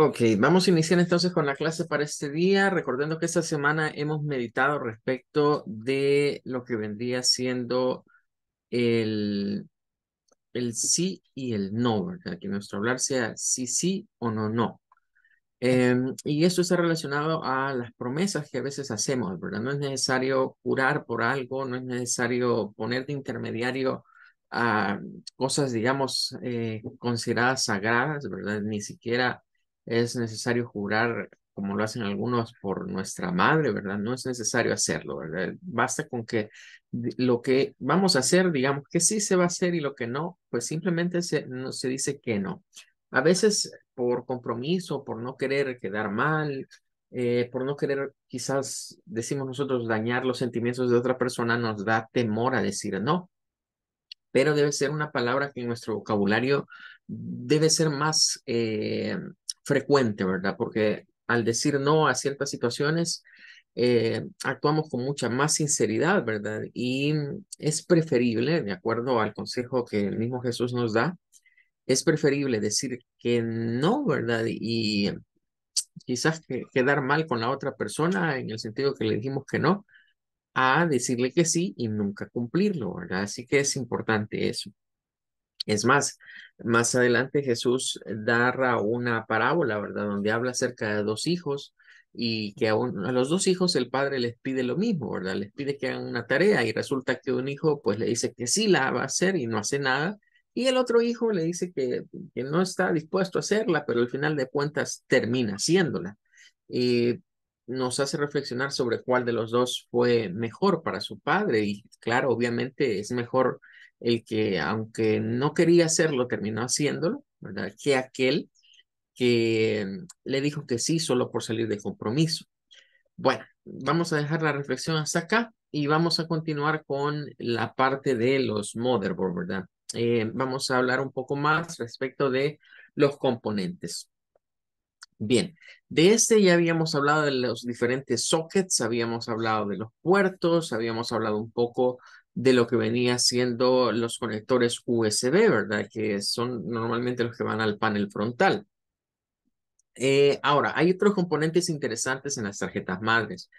Ok, vamos a iniciar entonces con la clase para este día, recordando que esta semana hemos meditado respecto de lo que vendría siendo el, el sí y el no, ¿verdad? Que nuestro hablar sea sí, sí o no, no. Y esto está relacionado a las promesas que a veces hacemos, ¿verdad? No es necesario jurar por algo, no es necesario poner de intermediario a cosas, digamos, consideradas sagradas, ¿verdad? Ni siquiera es necesario jurar como lo hacen algunos por nuestra madre, ¿verdad? No es necesario hacerlo, ¿verdad? Basta con que lo que vamos a hacer, digamos que sí se va a hacer y lo que no, pues simplemente no, se dice que no. A veces por compromiso, por no querer quedar mal, por no querer, quizás decimos nosotros, dañar los sentimientos de otra persona, nos da temor a decir no, pero debe ser una palabra que en nuestro vocabulario debe ser más frecuente, ¿verdad? Porque al decir no a ciertas situaciones, actuamos con mucha más sinceridad, ¿verdad? Y es preferible, de acuerdo al consejo que el mismo Jesús nos da, es preferible decir que no, ¿verdad? Y quizás quedar mal con la otra persona en el sentido que le dijimos que no, a decirle que sí y nunca cumplirlo, ¿verdad? Así que es importante eso. Es más, más adelante Jesús narra una parábola, ¿verdad? Donde habla acerca de dos hijos y que a los dos hijos el padre les pide lo mismo, ¿verdad? Les pide que hagan una tarea y resulta que un hijo pues le dice que sí la va a hacer y no hace nada. Y el otro hijo le dice que no está dispuesto a hacerla, pero al final de cuentas termina haciéndola. Y nos hace reflexionar sobre cuál de los dos fue mejor para su padre. Y claro, obviamente es mejor el que, aunque no quería hacerlo, terminó haciéndolo, ¿verdad? Que aquel que le dijo que sí solo por salir de compromiso. Bueno, vamos a dejar la reflexión hasta acá y vamos a continuar con la parte de los motherboard, ¿verdad? Vamos a hablar un poco más respecto de los componentes. Bien, de este ya habíamos hablado de los diferentes sockets, habíamos hablado de los puertos, habíamos hablado un poco de lo que venía siendo los conectores USB, ¿verdad? Que son normalmente los que van al panel frontal. Ahora, hay otros componentes interesantes en las tarjetas madres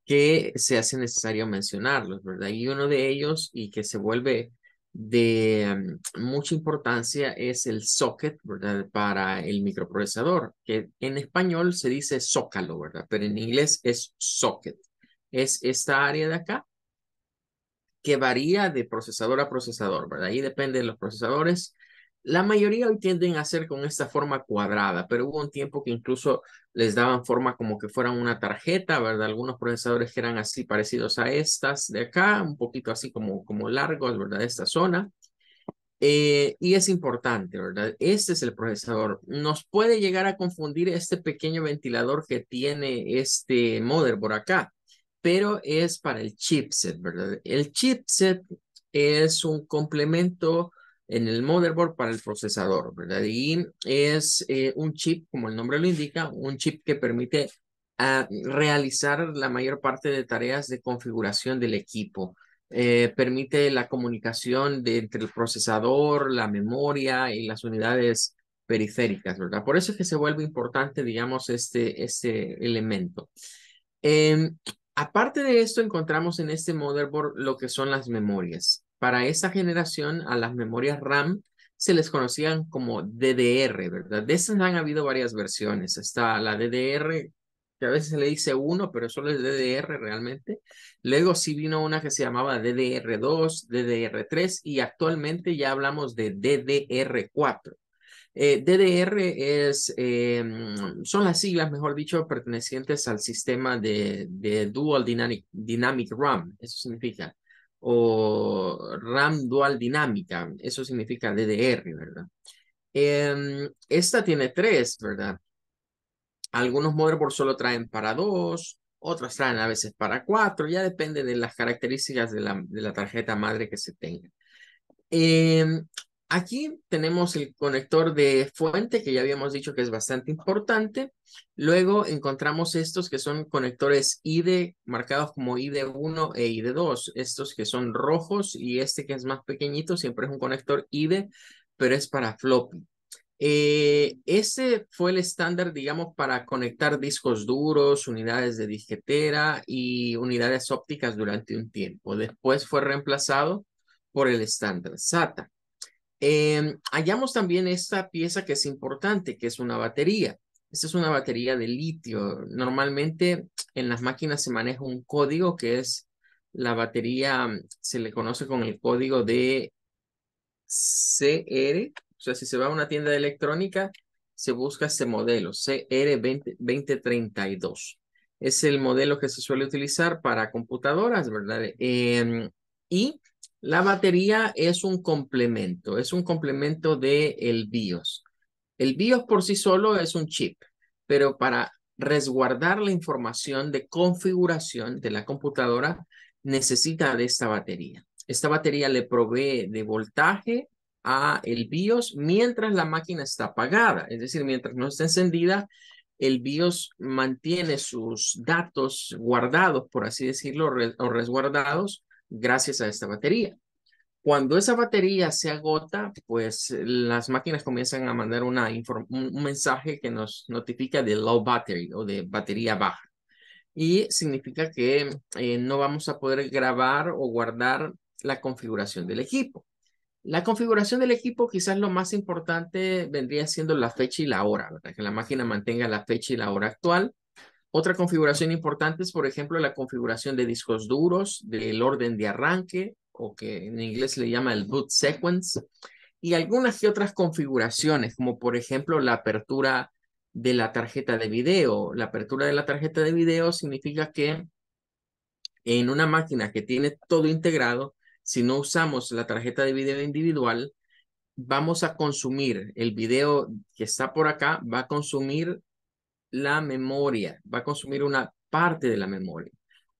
que se hace necesario mencionarlos, ¿verdad? Y uno de ellos, y que se vuelve de mucha importancia, es el socket, ¿verdad? Para el microprocesador, que en español se dice zócalo, ¿verdad? Pero en inglés es socket. Es esta área de acá que varía de procesador a procesador, ¿verdad? Ahí depende de los procesadores. La mayoría hoy tienden a ser con esta forma cuadrada, pero hubo un tiempo que incluso les daban forma como que fueran una tarjeta, ¿verdad? Algunos procesadores que eran así parecidos a estas de acá, un poquito así como largos, ¿verdad? De esta zona. Y es importante, ¿verdad? Este es el procesador. Nos puede llegar a confundir este pequeño ventilador que tiene este motherboard acá, pero es para el chipset, ¿verdad? El chipset es un complemento en el motherboard para el procesador, ¿verdad? Y es un chip, como el nombre lo indica, un chip que permite realizar la mayor parte de tareas de configuración del equipo. Permite la comunicación entre el procesador, la memoria y las unidades periféricas, ¿verdad? Por eso es que se vuelve importante, digamos, este elemento. Em, Aparte de esto, encontramos en este motherboard lo que son las memorias. Para esta generación, a las memorias RAM se les conocían como DDR, ¿verdad? De esas han habido varias versiones. Está la DDR, que a veces se le dice uno, pero solo es DDR realmente. Luego sí vino una que se llamaba DDR2, DDR3 y actualmente ya hablamos de DDR4. DDR son las siglas, mejor dicho, pertenecientes al sistema de Dual Dynamic RAM, eso significa, o RAM Dual Dinámica, eso significa DDR, ¿verdad? Esta tiene tres, ¿verdad? Algunos motherboards solo traen para dos, otras traen a veces para cuatro, ya depende de las características de la tarjeta madre que se tenga. Eh, Aquí tenemos el conector de fuente que ya habíamos dicho que es bastante importante. Luego encontramos estos que son conectores ID marcados como ID1 e ID2. Estos que son rojos y este que es más pequeñito siempre es un conector ID, pero es para floppy. Ese fue el estándar, digamos, para conectar discos duros, unidades de disquetera y unidades ópticas durante un tiempo. Después fue reemplazado por el estándar SATA. Hallamos también esta pieza que es importante, que es una batería. Esta es una batería de litio. Normalmente en las máquinas se maneja un código que es la batería, se le conoce con el código de CR. O sea, si se va a una tienda de electrónica, se busca este modelo, CR2032. Es el modelo que se suele utilizar para computadoras, ¿verdad? Y la batería es un complemento del BIOS. El BIOS por sí solo es un chip, pero para resguardar la información de configuración de la computadora necesita de esta batería. Esta batería le provee de voltaje a el BIOS mientras la máquina está apagada, es decir, mientras no está encendida, el BIOS mantiene sus datos guardados, por así decirlo, o resguardados gracias a esta batería. Cuando esa batería se agota, pues las máquinas comienzan a mandar un mensaje que nos notifica de low battery o de batería baja. Y significa que no vamos a poder grabar o guardar la configuración del equipo. La configuración del equipo, quizás lo más importante vendría siendo la fecha y la hora, ¿verdad? Que la máquina mantenga la fecha y la hora actual. Otra configuración importante es, por ejemplo, la configuración de discos duros, del orden de arranque, o que en inglés se le llama el boot sequence, y algunas y otras configuraciones, como por ejemplo la apertura de la tarjeta de video. La apertura de la tarjeta de video significa que en una máquina que tiene todo integrado, si no usamos la tarjeta de video individual, vamos a consumir el video que está por acá, va a consumir la memoria, va a consumir una parte de la memoria.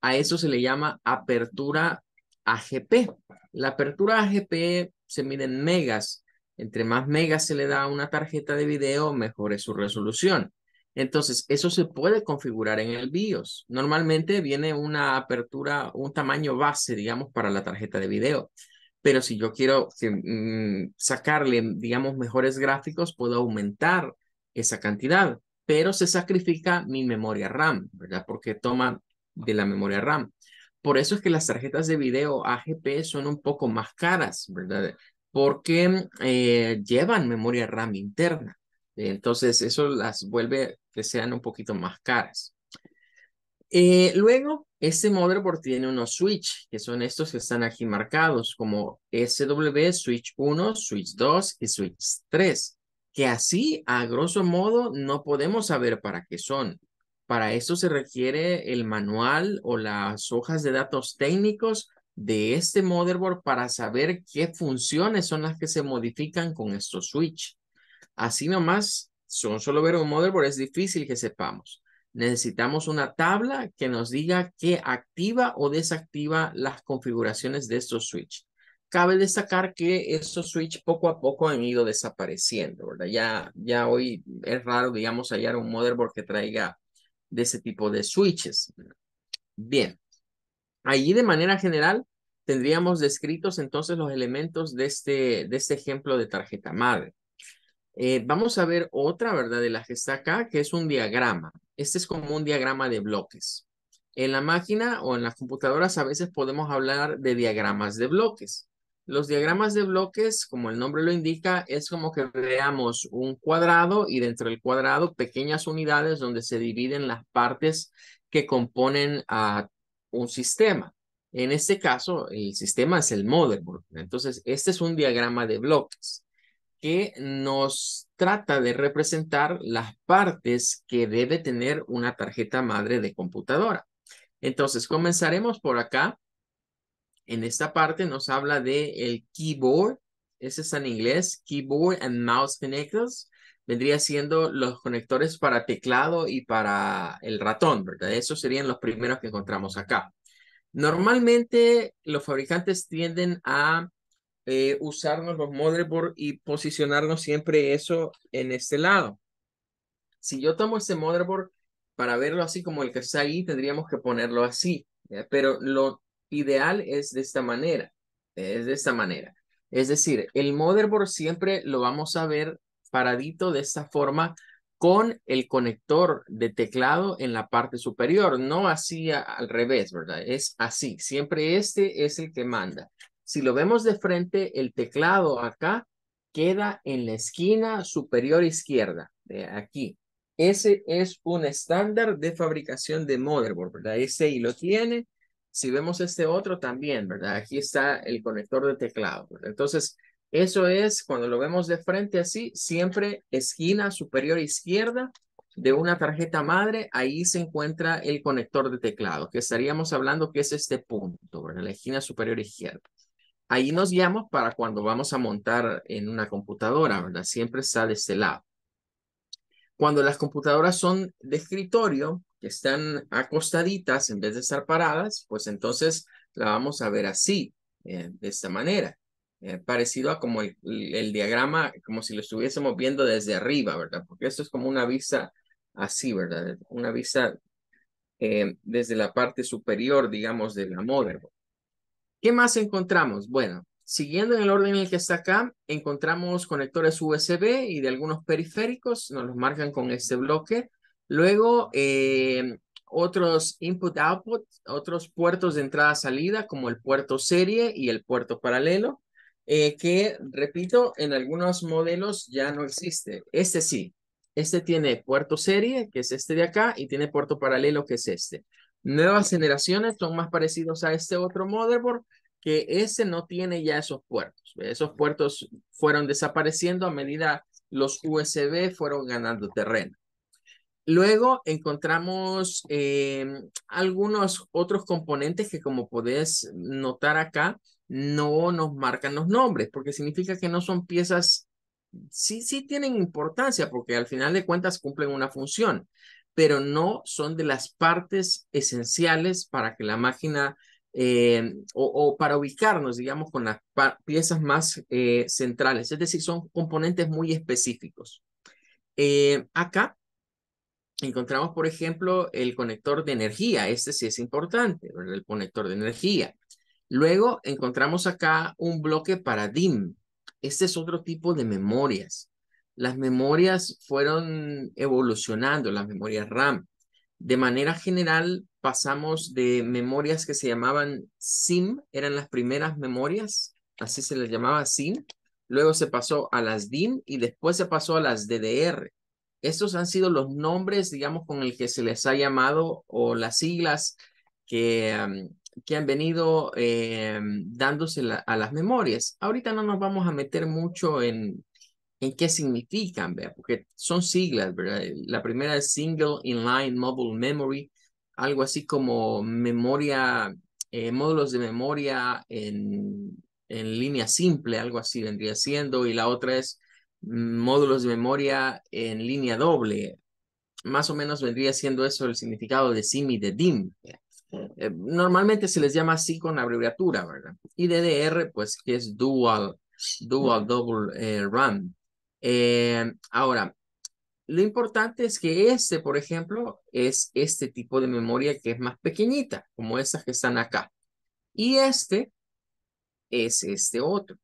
A eso se le llama apertura AGP. La apertura AGP se mide en megas. Entre más megas se le da a una tarjeta de video, mejor es su resolución. Entonces, eso se puede configurar en el BIOS. Normalmente viene una apertura, un tamaño base, digamos, para la tarjeta de video. Pero si yo quiero sacarle, digamos, mejores gráficos, puedo aumentar esa cantidad, pero se sacrifica mi memoria RAM, ¿verdad? Porque toma de la memoria RAM. Por eso es que las tarjetas de video AGP son un poco más caras, ¿verdad? Porque llevan memoria RAM interna. Entonces, eso las vuelve que sean un poquito más caras. Luego, este motherboard tiene unos switch, que son estos que están aquí marcados como SW, switch 1, switch 2 y switch 3, que así, a grosso modo, no podemos saber para qué son. Para esto se requiere el manual o las hojas de datos técnicos de este motherboard para saber qué funciones son las que se modifican con estos switch. Así nomás, son solo ver un motherboard es difícil que sepamos. Necesitamos una tabla que nos diga qué activa o desactiva las configuraciones de estos switch. Cabe destacar que estos switch poco a poco han ido desapareciendo, ¿verdad? Ya hoy es raro, digamos, hallar un motherboard que traiga de ese tipo de switches. Bien, allí de manera general tendríamos descritos entonces los elementos de este ejemplo de tarjeta madre. Vamos a ver otra, ¿verdad? De la que está acá, que es un diagrama. Este es como un diagrama de bloques. En la máquina o en las computadoras a veces podemos hablar de diagramas de bloques. Los diagramas de bloques, como el nombre lo indica, es como que veamos un cuadrado y dentro del cuadrado pequeñas unidades donde se dividen las partes que componen a un sistema. En este caso, el sistema es el motherboard. Entonces, este es un diagrama de bloques que nos trata de representar las partes que debe tener una tarjeta madre de computadora. Entonces, comenzaremos por acá. En esta parte nos habla de el keyboard. Ese está en inglés. Keyboard and mouse connectors. Vendría siendo los conectores para teclado y para el ratón, ¿verdad? Esos serían los primeros que encontramos acá. Normalmente los fabricantes tienden a usarnos los motherboard y posicionarnos siempre eso en este lado. Si yo tomo este motherboard para verlo así como el que está ahí, tendríamos que ponerlo así. Pero lo ideal es de esta manera. Es de esta manera. Es decir, el motherboard siempre lo vamos a ver paradito de esta forma con el conector de teclado en la parte superior, no así al revés, ¿verdad? Es así, siempre este es el que manda. Si lo vemos de frente, el teclado acá queda en la esquina superior izquierda, de aquí. Ese es un estándar de fabricación de motherboard, ¿verdad? Ese y lo tiene. Si vemos este otro también, ¿verdad? Aquí está el conector de teclado, ¿verdad? Entonces, eso es cuando lo vemos de frente así, siempre esquina superior izquierda de una tarjeta madre, ahí se encuentra el conector de teclado, que estaríamos hablando que es este punto, ¿verdad? La esquina superior izquierda. Ahí nos guiamos para cuando vamos a montar en una computadora, ¿verdad? Siempre está de este lado. Cuando las computadoras son de escritorio, que están acostaditas en vez de estar paradas, pues entonces la vamos a ver así, de esta manera. Parecido a como el diagrama, como si lo estuviésemos viendo desde arriba, ¿verdad? Porque esto es como una vista así, ¿verdad? Una vista desde la parte superior, digamos, de la motherboard. ¿Qué más encontramos? Bueno, siguiendo en el orden en el que está acá, encontramos conectores USB y de algunos periféricos, nos los marcan con este bloque. Luego, otros input-output, otros puertos de entrada-salida, como el puerto serie y el puerto paralelo, que, repito, en algunos modelos ya no existe. Este sí, este tiene puerto serie, que es este de acá, y tiene puerto paralelo, que es este. Nuevas generaciones son más parecidos a este otro motherboard, que ese no tiene ya esos puertos. Esos puertos fueron desapareciendo a medida los USB fueron ganando terreno. Luego encontramos algunos otros componentes que, como podés notar acá, no nos marcan los nombres, porque significa que no son piezas, sí tienen importancia, porque al final de cuentas cumplen una función, pero no son de las partes esenciales para que la máquina, o para ubicarnos, digamos, con las piezas más centrales, es decir, son componentes muy específicos. Acá encontramos, por ejemplo, el conector de energía. Este sí es importante, ¿verdad? El conector de energía. Luego encontramos acá un bloque para DIMM. Este es otro tipo de memorias. Las memorias fueron evolucionando, las memorias RAM. De manera general, pasamos de memorias que se llamaban SIM, eran las primeras memorias, así se les llamaba SIM. Luego se pasó a las DIMM y después se pasó a las DDR. Estos han sido los nombres, digamos, con el que se les ha llamado, o las siglas que, que han venido dándose a las memorias. Ahorita no nos vamos a meter mucho en qué significan, ¿verdad? Porque son siglas, ¿verdad? La primera es Single Inline Mobile Memory, algo así como memoria, módulos de memoria en línea simple, algo así vendría siendo, y la otra es módulos de memoria en línea doble. Más o menos vendría siendo eso el significado de SIM y de DIMM. Normalmente se les llama así con abreviatura, ¿verdad? Y DDR, pues que es Dual Double RAM. Ahora, lo importante es que este, por ejemplo, es este tipo de memoria que es más pequeñita, como estas que están acá. Y este es este otro.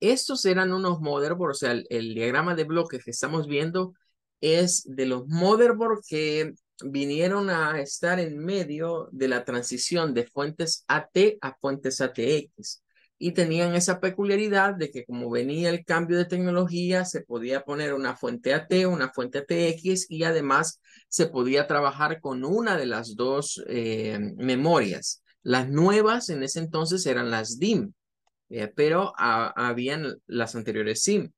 Estos eran unos motherboards, o sea, el diagrama de bloques que estamos viendo es de los motherboards que vinieron a estar en medio de la transición de fuentes AT a fuentes ATX. Y tenían esa peculiaridad de que, como venía el cambio de tecnología, se podía poner una fuente AT, una fuente ATX, y además se podía trabajar con una de las dos memorias. Las nuevas en ese entonces eran las DIMM, pero habían las anteriores SIM.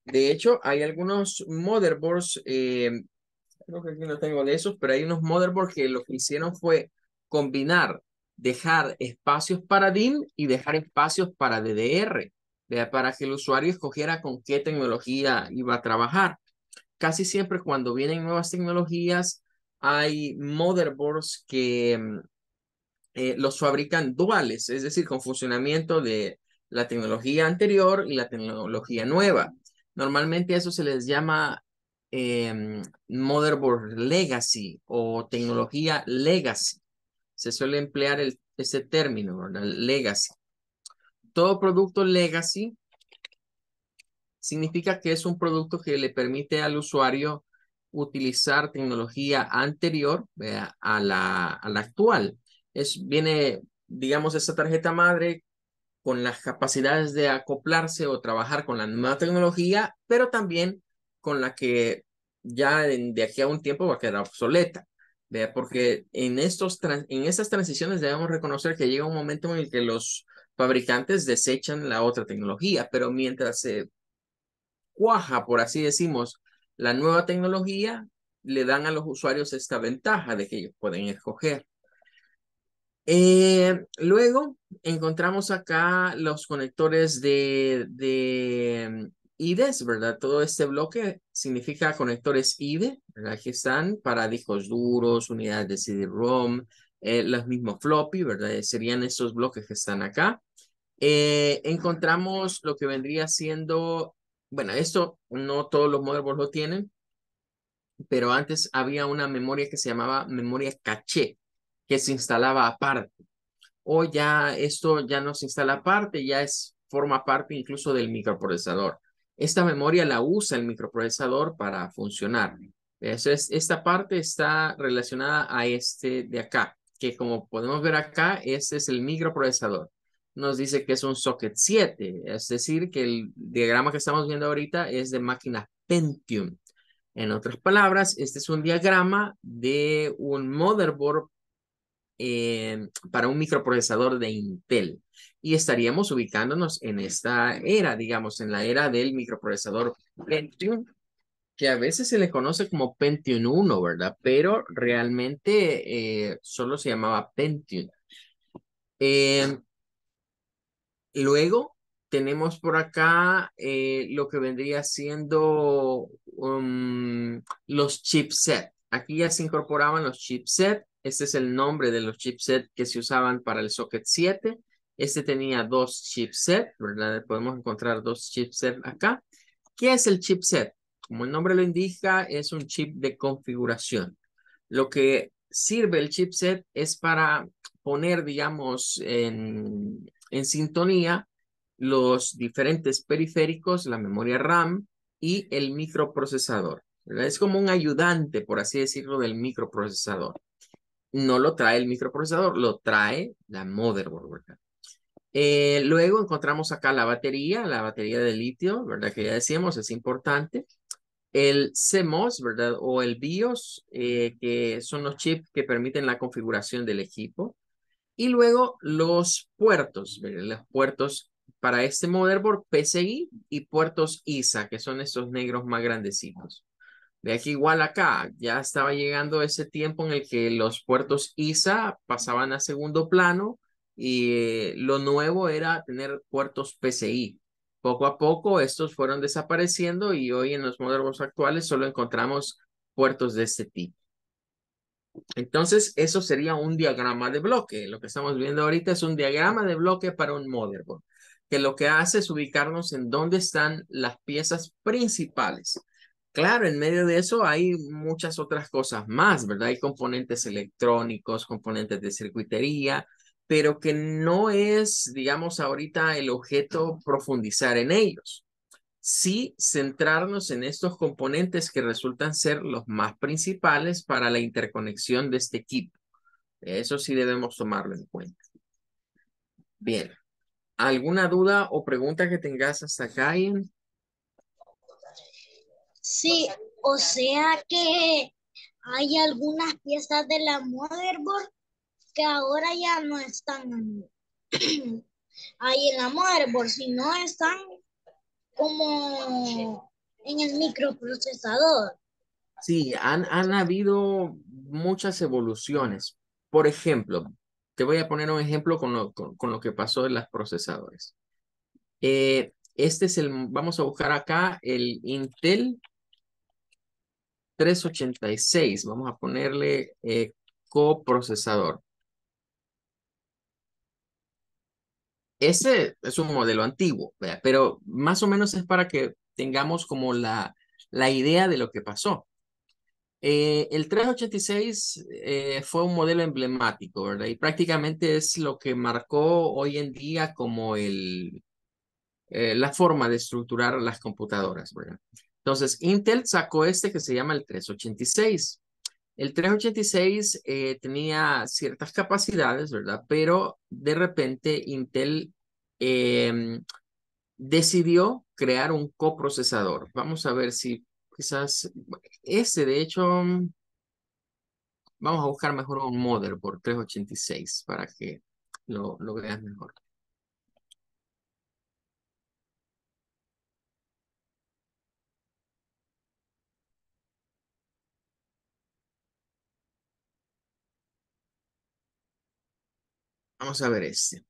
De hecho, hay algunos motherboards, creo que aquí no tengo de esos, pero hay unos motherboards que lo que hicieron fue combinar, dejar espacios para DIMM y dejar espacios para DDR, para que el usuario escogiera con qué tecnología iba a trabajar. Casi siempre cuando vienen nuevas tecnologías, hay motherboards que los fabrican duales, es decir, con funcionamiento de la tecnología anterior y la tecnología nueva. Normalmente a eso se les llama motherboard legacy o tecnología legacy. Se suele emplear ese término, ¿verdad? Legacy. Todo producto legacy significa que es un producto que le permite al usuario utilizar tecnología anterior, ¿vea? A la actual. Viene, digamos, esa tarjeta madre con las capacidades de acoplarse o trabajar con la nueva tecnología, pero también con la que ya de aquí a un tiempo va a quedar obsoleta. ¿Vea? Porque en estas transiciones debemos reconocer que llega un momento en el que los fabricantes desechan la otra tecnología, pero mientras se cuaja, por así decimos, la nueva tecnología, le dan a los usuarios esta ventaja de que ellos pueden escoger. Luego encontramos acá los conectores de IDEs, ¿verdad? Todo este bloque significa conectores IDE, ¿verdad? Que están para discos duros, unidades de CD-ROM, los mismos floppy, ¿verdad? Serían estos bloques que están acá. Encontramos lo que vendría siendo, bueno, esto no todos los motherboards lo tienen, pero antes había una memoria que se llamaba memoria caché, que se instalaba aparte. O ya esto ya no se instala aparte, forma parte incluso del microprocesador. Esta memoria la usa el microprocesador para funcionar. Esta parte está relacionada a este de acá, que como podemos ver acá, este es el microprocesador. Nos dice que es un socket 7, es decir, que el diagrama que estamos viendo ahorita es de máquina Pentium. En otras palabras, este es un diagrama de un motherboard para un microprocesador de Intel. Y estaríamos ubicándonos en esta era, digamos, en la era del microprocesador Pentium, que a veces se le conoce como Pentium 1, ¿verdad? Pero realmente solo se llamaba Pentium. Eh, Luego tenemos por acá lo que vendría siendo los chipset. Aquí ya se incorporaban los chipset. Este es el nombre de los chipset que se usaban para el socket 7. Este tenía dos chipset, ¿verdad? Podemos encontrar dos chipset acá. ¿Qué es el chipset? Como el nombre lo indica, es un chip de configuración. Lo que sirve el chipset es para poner, digamos, en sintonía los diferentes periféricos, la memoria RAM y el microprocesador, ¿verdad? Es como un ayudante, por así decirlo, del microprocesador. No lo trae el microprocesador, lo trae la motherboard, ¿verdad? Luego encontramos acá la batería de litio, ¿verdad? Que ya decíamos, es importante. El CMOS, ¿verdad? O el BIOS, que son los chips que permiten la configuración del equipo. Y luego los puertos, ¿verdad? Los puertos para este motherboard PCI y puertos ISA, que son estos negros más grandecitos. De aquí igual acá, ya estaba llegando ese tiempo en el que los puertos ISA pasaban a segundo plano y lo nuevo era tener puertos PCI. Poco a poco estos fueron desapareciendo y hoy en los modelos actuales solo encontramos puertos de este tipo. Entonces, eso sería un diagrama de bloque. Lo que estamos viendo ahorita es un diagrama de bloque para un motherboard, que lo que hace es ubicarnos en dónde están las piezas principales. Claro, en medio de eso hay muchas otras cosas más, ¿verdad? Hay componentes electrónicos, componentes de circuitería, pero que no es, digamos, ahorita el objeto profundizar en ellos. Sí centrarnos en estos componentes que resultan ser los más principales para la interconexión de este equipo. Eso sí debemos tomarlo en cuenta. Bien, ¿alguna duda o pregunta que tengas hasta acá, Ian? Sí, o sea que hay algunas piezas de la motherboard que ahora ya no están ahí en la motherboard, sino están como en el microprocesador. Sí, han habido muchas evoluciones. Por ejemplo, te voy a poner un ejemplo con lo que pasó en los procesadores. Vamos a buscar acá el Intel 386. Vamos a ponerle coprocesador. Ese es un modelo antiguo, ¿verdad? Pero más o menos es para que tengamos como la idea de lo que pasó. El 386 fue un modelo emblemático, ¿verdad? Y prácticamente es lo que marcó hoy en día como la forma de estructurar las computadoras, ¿verdad? Entonces, Intel sacó este que se llama el 386. El 386 tenía ciertas capacidades, ¿verdad? Pero de repente Intel decidió crear un coprocesador. Vamos a ver si quizás este, de hecho, vamos a buscar mejor un motherboard 386 para que lo veas mejor. Vamos a ver este.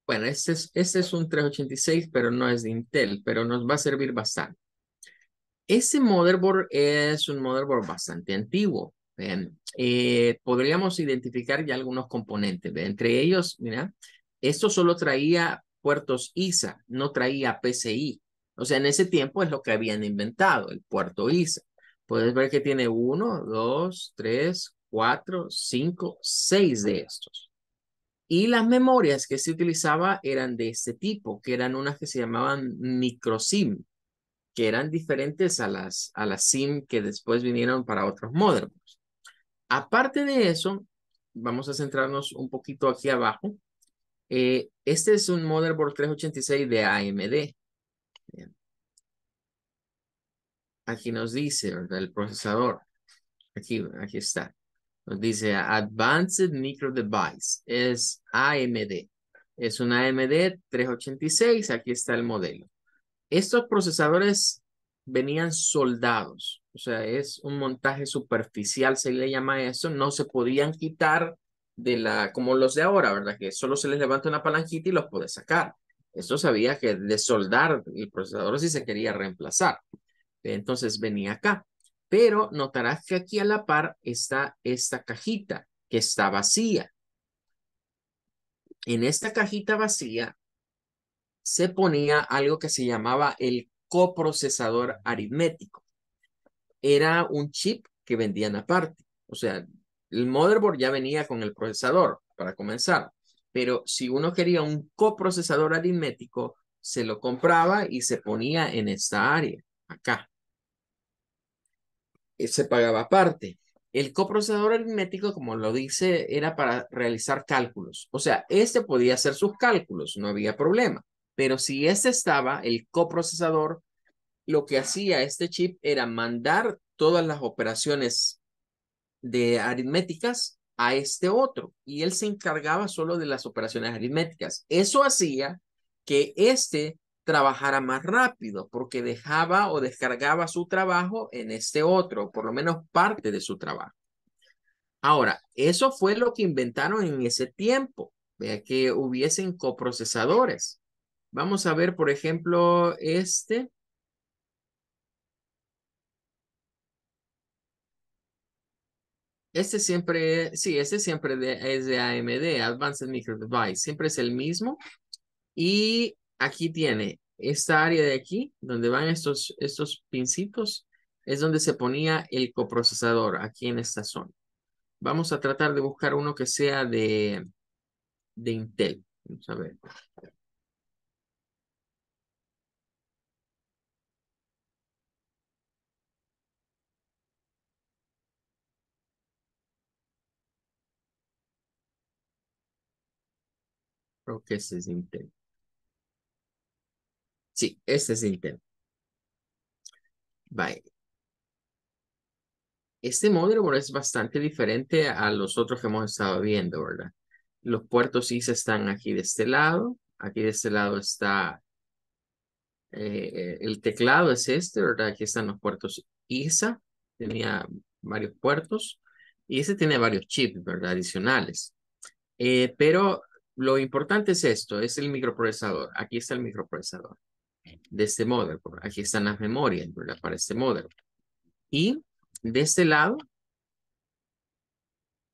Bueno, este es un 386, pero no es de Intel, pero nos va a servir bastante. Ese motherboard es un motherboard bastante antiguo. Vean. Podríamos identificar ya algunos componentes. ¿Ve? Entre ellos, mira, esto solo traía puertos ISA, no traía PCI. O sea, en ese tiempo es lo que habían inventado, el puerto ISA. Puedes ver que tiene uno, dos, tres, cuatro, cinco, seis de estos. Y las memorias que se utilizaba eran de este tipo, que eran unas que se llamaban microSIM, que eran diferentes a las SIM que después vinieron para otros motherboards. Aparte de eso, vamos a centrarnos un poquito aquí abajo. Este es un motherboard 386 de AMD. Bien. Aquí nos dice, ¿verdad? El procesador. Aquí está. Nos dice Advanced Micro Device. Es AMD. Es un AMD 386. Aquí está el modelo. Estos procesadores venían soldados, o sea, es un montaje superficial, se le llama eso, no se podían quitar como los de ahora, ¿verdad? Que solo se les levanta una palanquita y los puede sacar. Esto sabía que de soldar el procesador si se quería reemplazar. Entonces venía acá. Pero notarás que aquí a la par está esta cajita que está vacía. En esta cajita vacía se ponía algo que se llamaba el coprocesador aritmético. Era un chip que vendían aparte. O sea, el motherboard ya venía con el procesador para comenzar. Pero si uno quería un coprocesador aritmético, se lo compraba y se ponía en esta área, acá. Se pagaba aparte. El coprocesador aritmético, como lo dice, era para realizar cálculos. O sea, este podía hacer sus cálculos, no había problema. Pero si este estaba, el coprocesador, lo que hacía este chip era mandar todas las operaciones de aritméticas a este otro y él se encargaba solo de las operaciones aritméticas. Eso hacía que este trabajara más rápido porque dejaba o descargaba su trabajo en este otro, por lo menos parte de su trabajo. Ahora, eso fue lo que inventaron en ese tiempo, vea que hubiesen coprocesadores. Vamos a ver, por ejemplo, este. Este siempre, sí, este siempre es de AMD, Advanced Micro Device, siempre es el mismo. Y aquí tiene esta área de aquí, donde van estos pincitos, es donde se ponía el coprocesador, aquí en esta zona. Vamos a tratar de buscar uno que sea de Intel. Vamos a ver, creo que este es de Intel. Sí, este es de Intel. Vaya. Este motherboard es bastante diferente a los otros que hemos estado viendo, ¿verdad? Los puertos ISA están aquí de este lado. Aquí de este lado está el teclado es este, ¿verdad? Aquí están los puertos ISA. Tenía varios puertos. Y este tiene varios chips, ¿verdad? Adicionales. Pero lo importante es esto, es el microprocesador. Aquí está el microprocesador de este motherboard. Aquí están las memorias, ¿verdad? Para este motherboard. Y de este lado,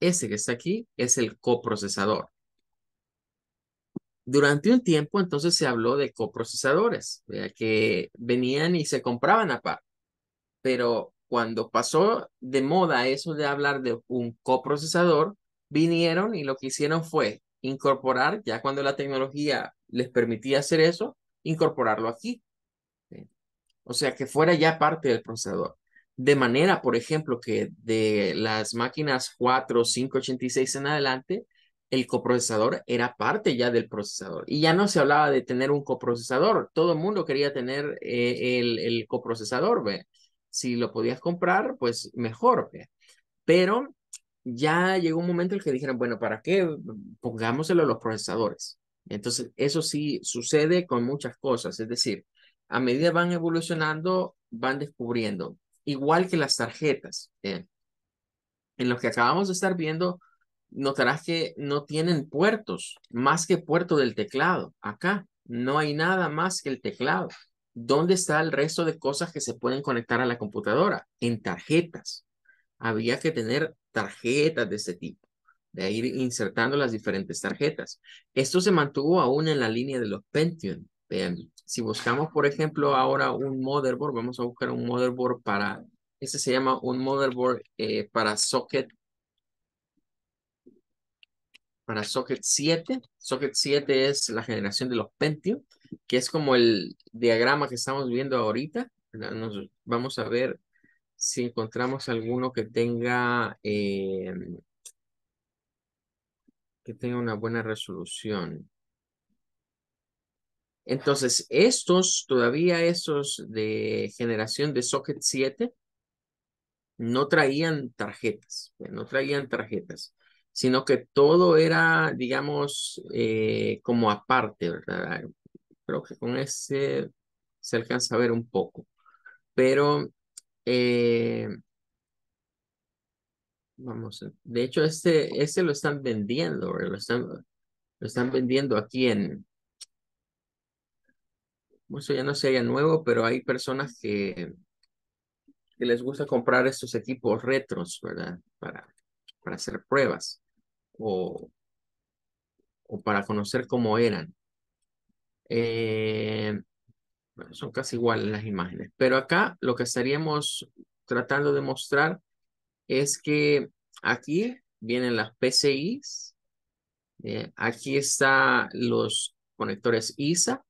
ese que está aquí es el coprocesador. Durante un tiempo, entonces se habló de coprocesadores, ¿verdad? Que venían y se compraban aparte. Pero cuando pasó de moda eso de hablar de un coprocesador, vinieron y lo que hicieron fue incorporar, ya cuando la tecnología les permitía hacer eso, incorporarlo aquí. ¿Sí? O sea, que fuera ya parte del procesador. De manera, por ejemplo, que de las máquinas 4, 5, 86 en adelante, el coprocesador era parte ya del procesador. Y ya no se hablaba de tener un coprocesador. Todo el mundo quería tener el coprocesador, ¿ve? Si lo podías comprar, pues mejor, ¿ve? Pero ya llegó un momento en el que dijeron, bueno, ¿para qué? Pongámoselo a los procesadores. Entonces, eso sí sucede con muchas cosas. Es decir, a medida van evolucionando, van descubriendo. Igual que las tarjetas. En lo que acabamos de estar viendo, notarás que no tienen puertos, más que puerto del teclado. Acá no hay nada más que el teclado. ¿Dónde está el resto de cosas que se pueden conectar a la computadora? En tarjetas. Había que tener tarjetas de este tipo, de ir insertando las diferentes tarjetas. Esto se mantuvo aún en la línea de los Pentium. Si buscamos, por ejemplo, ahora un motherboard, vamos a buscar un motherboard para, este se llama un motherboard para Socket 7. Socket 7 es la generación de los Pentium, que es como el diagrama que estamos viendo ahorita. Vamos a ver si encontramos alguno que tenga una buena resolución. Entonces, todavía estos de generación de Socket 7, no traían tarjetas, sino que todo era, digamos, como aparte, ¿verdad? Creo que con ese se alcanza a ver un poco, pero eh, de hecho, este lo están vendiendo, ¿verdad? Lo están vendiendo aquí eso ya no sería nuevo, pero hay personas que les gusta comprar estos equipos retros, ¿verdad? Para hacer pruebas o, o para conocer cómo eran. Eh, bueno, son casi iguales las imágenes, pero acá lo que estaríamos tratando de mostrar es que aquí vienen las PCIs, aquí están los conectores ISA,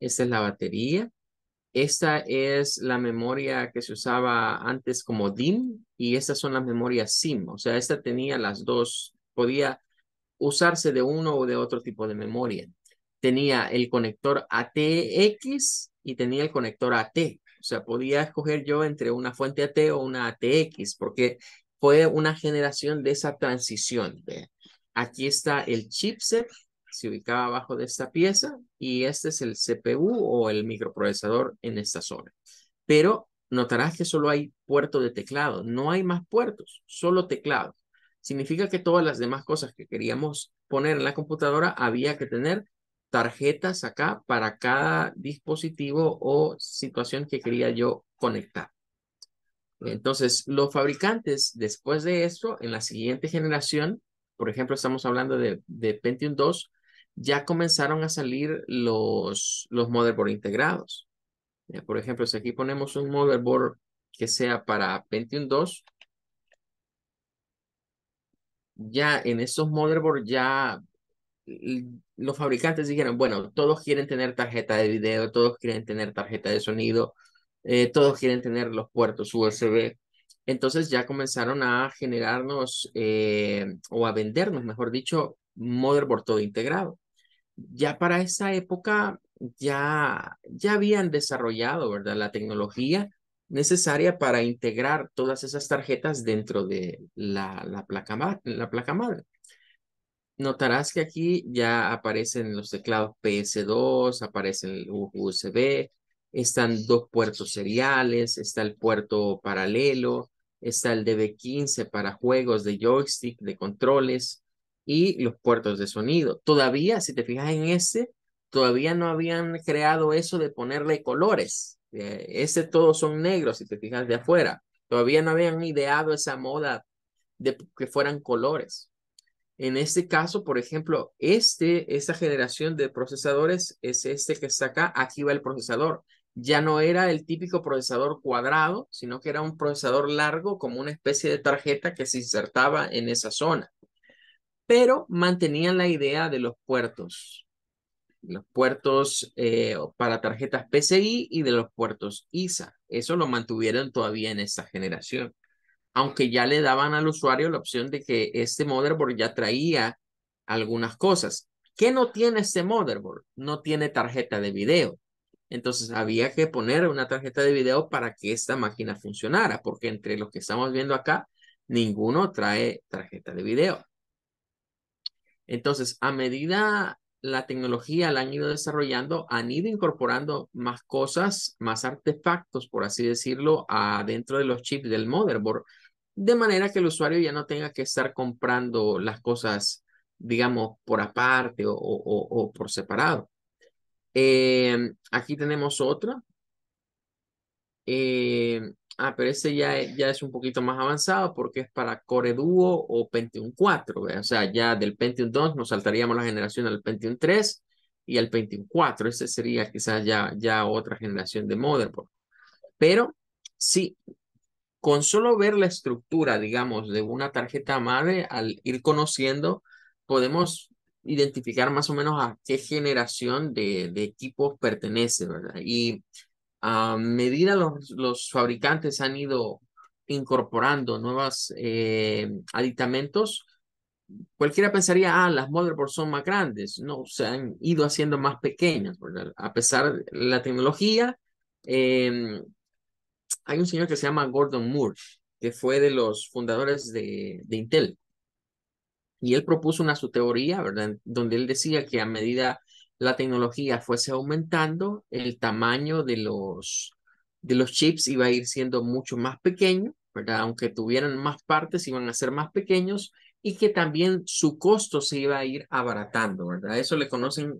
esta es la batería. Esta es la memoria que se usaba antes como DIMM y estas son las memorias SIM. O sea, esta tenía las dos, podía usarse de uno o de otro tipo de memoria. Tenía el conector ATX y tenía el conector AT. O sea, podía escoger yo entre una fuente AT o una ATX porque fue una generación de esa transición. Aquí está el chipset, se ubicaba abajo de esta pieza y este es el CPU o el microprocesador en esta zona. Pero notarás que solo hay puerto de teclado, no hay más puertos, solo teclado. Significa que todas las demás cosas que queríamos poner en la computadora había que tener tarjetas acá para cada dispositivo o situación que quería yo conectar. Entonces, los fabricantes, después de esto, en la siguiente generación, por ejemplo, estamos hablando de Pentium 2, ya comenzaron a salir los motherboard integrados. Por ejemplo, si aquí ponemos un motherboard que sea para Pentium 2, ya en esos motherboards ya los fabricantes dijeron, bueno, todos quieren tener tarjeta de video, todos quieren tener tarjeta de sonido, todos quieren tener los puertos USB. Entonces ya comenzaron a generarnos o a vendernos, mejor dicho, motherboard todo integrado. Ya para esa época ya habían desarrollado, ¿verdad? La tecnología necesaria para integrar todas esas tarjetas dentro de la placa madre. Notarás que aquí ya aparecen los teclados PS2, aparecen el USB, están dos puertos seriales, está el puerto paralelo, está el DB15 para juegos de joystick, de controles. y los puertos de sonido. Todavía, si te fijas en este, todavía no habían creado eso de ponerle colores. Ese todos son negros, si te fijas de afuera. Todavía no habían ideado esa moda de que fueran colores. En este caso, por ejemplo, esta generación de procesadores es este que está acá. Aquí va el procesador. Ya no era el típico procesador cuadrado, sino que era un procesador largo como una especie de tarjeta que se insertaba en esa zona. Pero mantenían la idea de los puertos para tarjetas PCI y de los puertos ISA. Eso lo mantuvieron todavía en esta generación, aunque ya le daban al usuario la opción de que este motherboard ya traía algunas cosas. ¿Qué no tiene este motherboard? No tiene tarjeta de video. Entonces había que poner una tarjeta de video para que esta máquina funcionara, porque entre los que estamos viendo acá, ninguno trae tarjeta de video. Entonces, a medida la tecnología la han ido desarrollando, han ido incorporando más cosas, más artefactos, por así decirlo, adentro de los chips del motherboard, de manera que el usuario ya no tenga que estar comprando las cosas, digamos, por aparte o por separado. Aquí tenemos otra. Eh, pero este ya es un poquito más avanzado porque es para Core Duo o Pentium 4. ¿Ve? O sea, ya del Pentium 2 nos saltaríamos la generación al Pentium 3 y al Pentium 4. Ese sería quizás ya otra generación de motherboard. Pero sí, con solo ver la estructura, digamos, de una tarjeta madre, al ir conociendo, podemos identificar más o menos a qué generación de equipos pertenece, ¿verdad? Y a medida los fabricantes han ido incorporando nuevos aditamentos, cualquiera pensaría, las motherboards son más grandes. No, se han ido haciendo más pequeñas, ¿verdad? A pesar de la tecnología, eh, hay un señor que se llama Gordon Moore, que fue de los fundadores de Intel. Y él propuso su teoría, ¿verdad? Donde él decía que a medida la tecnología fuese aumentando, el tamaño de los chips iba a ir siendo mucho más pequeño, ¿verdad? Aunque tuvieran más partes, iban a ser más pequeños y que también su costo se iba a ir abaratando, ¿verdad? Eso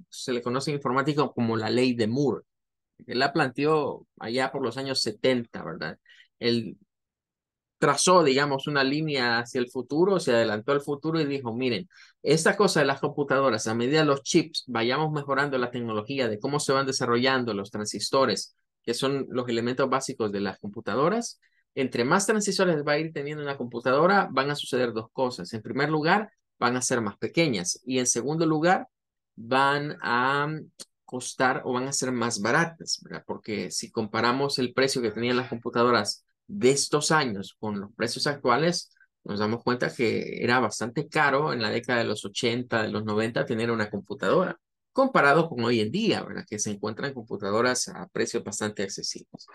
se le conoce en informática como la ley de Moore. Él la planteó allá por los años 70, ¿verdad? Él trazó, digamos, una línea hacia el futuro, se adelantó al futuro y dijo, miren, esta cosa de las computadoras, a medida de los chips, vayamos mejorando la tecnología de cómo se van desarrollando los transistores, que son los elementos básicos de las computadoras, entre más transistores va a ir teniendo una computadora, van a suceder dos cosas. En primer lugar, van a ser más pequeñas y en segundo lugar, van a costar o van a ser más baratas, ¿verdad? Porque si comparamos el precio que tenían las computadoras de estos años con los precios actuales, nos damos cuenta que era bastante caro en la década de los 80, de los 90 tener una computadora, comparado con hoy en día, ¿verdad? Que se encuentran computadoras a precios bastante accesibles.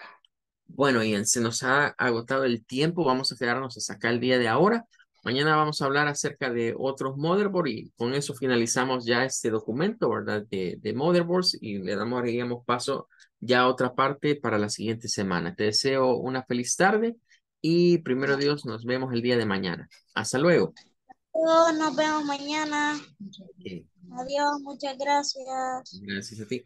Bueno, Ian, se nos ha agotado el tiempo, vamos a quedarnos hasta acá el día de ahora. Mañana vamos a hablar acerca de otros motherboards y con eso finalizamos ya este documento, ¿verdad? De motherboards y le daríamos paso ya a otra parte para la siguiente semana. Te deseo una feliz tarde y primero Dios, nos vemos el día de mañana. Hasta luego. Nos vemos mañana. Ok, Adiós, muchas gracias. gracias a ti.